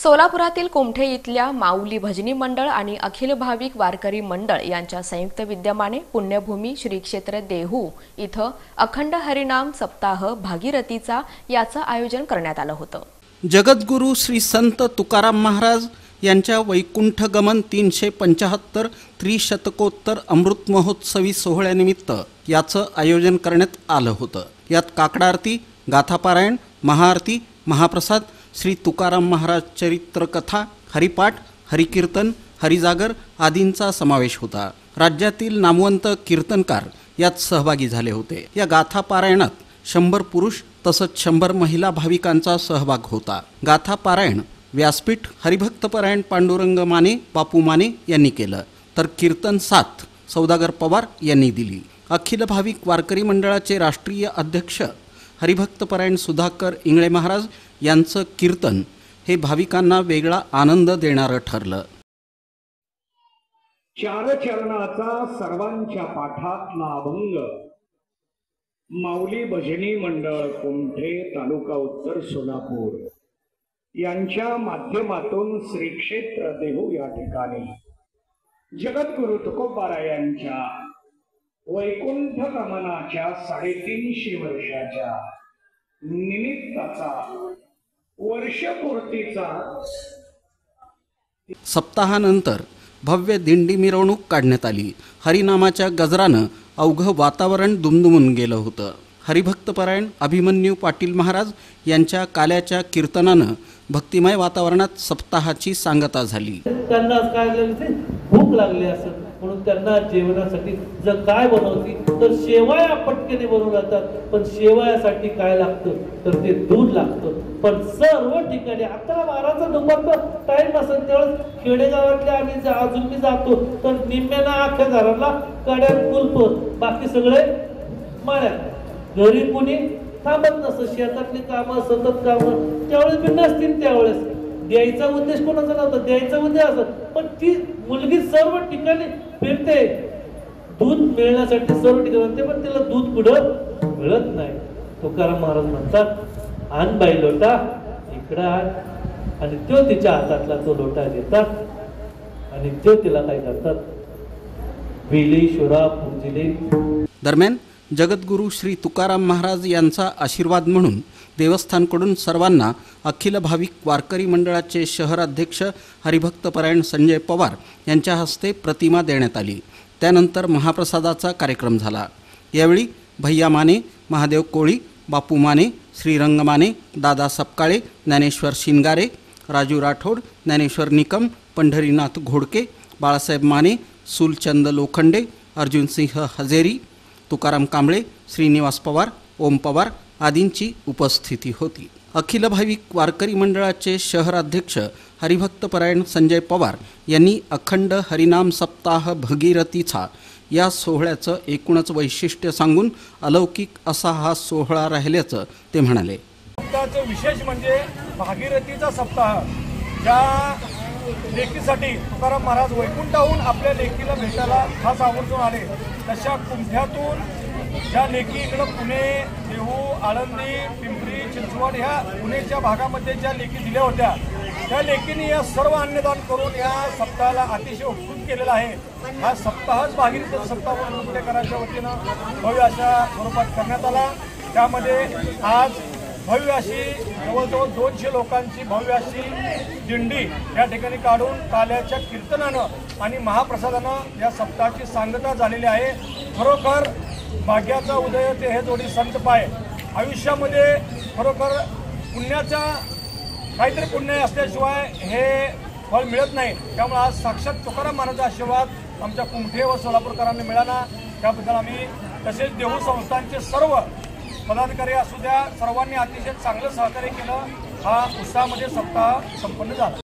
सोलापुरातील कुमठे इथल्या माऊली भजनी मंडळ आणि अखिल भाविक वारकरी मंडळ यांच्या संयुक्त विद्यमाने पुण्यभूमी श्री क्षेत्र देहू इथं अखंड हरिनाम सप्ताह भागीरथीचा याचं आयोजन करण्यात आलं होतं। जगद्गुरु श्री संत तुकाराम महाराज यांच्या वैकुंठ गमन 375 त्रिशतकोत्तर अमृत महोत्सवी सोहळ्यानिमित्त याचं आयोजन करण्यात आलं होतं। यात काकड आरती, गाथापारायण, महाआरती, महाप्रसाद, श्री तुकाराम महाराज चरित्र कथा, हरिपाठ, हरिकीर्तन, हरिजागर आदींचा समावेश होता। राज्यातील नामवंत कीर्तनकार यात सहभागी झाले होते। या गाथा पारायणात 100 पुरुष तसंच 100 महिला भाविकांचा सहभाग होता। गाथा पारायण व्यासपीठ हरिभक्तपरायण पांडुरंग माने, बापू माने यांनी केलं, तर कीर्तन साथ सौदागर पवार यांनी दिली। अखिल भाविक वारकरी मंडळाचे राष्ट्रीय अध्यक्ष हरिभक्तपरायण सुधाकर इंगळे महाराज यांचं कीर्तन हे भाविकांना वेगळा आनंद देणारं ठरलं। चार चरणाचा सर्वांच्या पाठातला अभंग माऊली भजनी मंडळ कुमठे तालुका उत्तर सोलापूर यांच्या माध्यमातून श्री क्षेत्र देहू या ठिकाणी जगद्गुरु तुकोबारायांच्या वैकुंठ गमनाच्या 350 वर्षाच्या निमित्ताचा वर्षपूर्तीचा सप्ताहानंतर भव्य दिंडी मिरवणूक काढण्यात आली। हरिनामाच्या गजरानं अवघं वातावरण दुमदुमून गेलं होतं। हरिभक्तपरायण अभिमन्यू पाटील महाराज यांच्या काल्याच्या कीर्तनानं भक्तिमय वातावरणात सप्ताहाची सांगता झाली। त्यांना काय लागले, भूक लागली असं म्हणून त्यांना जेवणासाठी जर काय बनवती तर शेवया पटकन बनवून जातात, पण शेवयासाठी काय लागतं तर ते दूध लागतं। पण सर्व ठिकाणी 11-12चा दुपारचा टाइम असेल त्यावेळेस खेडेगावातले आम्ही अजून मी जातो तर निम्म्याना अख्ख्या घराला कड्यात कुलप, बाकी सगळे माळ्यात। घरी कुणी थांबत नसतं, शेतातली कामं सतत कामं त्यावेळेस बी नसतील। त्यावेळेस द्यायचा उद्देश कोणाचा नव्हता, द्यायचा उद्देश असत, पण ती मुलगी सर्व ठिकाणी फिरते दूध मिळण्यासाठी, सर्व ठिकाणी म्हणते, पण तिला दूध कुठं मिळत नाही। तुकाराम महाराज म्हणतात, आण बाई लोटा इकडं आण, आणि तो तिच्या हातातला तो लोटा देतात आणि तो तिला काय करतात, विलेश्वरा पूजिले। दरम्यान जगद्गुरु श्री तुकाराम महाराज यांचा आशीर्वाद म्हणून देवस्थानकडून सर्वांना अखिल भाविक वारकरी मंडळाचे शहराध्यक्ष हरिभक्तपरायण संजय पवार यांच्या हस्ते प्रतिमा देण्यात आली। त्यानंतर महाप्रसादाचा कार्यक्रम झाला। यावेळी भैया माने, महादेव कोळी, बापू माने, श्रीरंग माने, दादा सपकाळे, ज्ञानेश्वर शिंगारे, राजू राठोड, ज्ञानेश्वर निकम, पंढरीनाथ घोडके, बाळासाहेब माने, सुलचंद लोखंडे, अर्जुनसिंह हजेरी, तुकाराम कांबळे, श्रीनिवास पवार, ओम पवार आदींची उपस्थिती होती। अखिल भाविक वारकरी मंडळाचे शहराध्यक्ष हरिभक्तपरायण संजय पवार यांनी अखंड हरिनाम सप्ताह भगीरथीचा या सोहळ्याचं एकूणच वैशिष्ट्य सांगून अलौकिक असा हा सोहळा राहिल्याचं ते म्हणाले। सप्ताहाचं विशेष म्हणजे भागीरथीचा सप्ताह, ज्या लेकीसाठी तुकाराम महाराज वैकुंठाहून आपल्या लेकीला भेटायला खास आवर्जून आले, तशा कुमठ्यातून ज्या लेकी इकडं पुणे, देहू, आळंदी, पिंपरी चिंचवड ह्या पुणेच्या भागामध्ये ज्या लेकी दिल्या होत्या, त्या लेकींनी या सर्व अन्नदान करून या सप्ताहाला अतिशय उत्कृष्ट केलेला आहे। हा सप्ताहच भागीरथी सप्ताह म्हणून पुणेकरांच्या वतीनं भव्य अशा स्वरूपात करण्यात आला। त्यामध्ये आज भव्य अशी जवळजवळ 200 लोकांची भव्य अशी दिंडी या ठिकाणी काढून काल्याच्या कीर्तनानं आणि महाप्रसादानं या सप्ताहाची सांगता झालेली आहे। खरोखर भाग्याचा उदय ते हे जोडी संत पाय। आयुष्यामध्ये खरोखर पुण्याचा काहीतरी पुण्य असल्याशिवाय हे फळ मिळत नाही। त्यामुळे आज साक्षात तुकाराम महाराजांचा आशीर्वाद आमच्या कुमठे व सोलापूरकरांना मिळाला, त्याबद्दल आम्ही तसेच देहू संस्थांचे सर्व पदाधिकारी असू द्या सर्वांनी अतिशय चांगलं सहकार्य केलं। हा उत्साहामध्ये सप्ताह संपन्न झाला।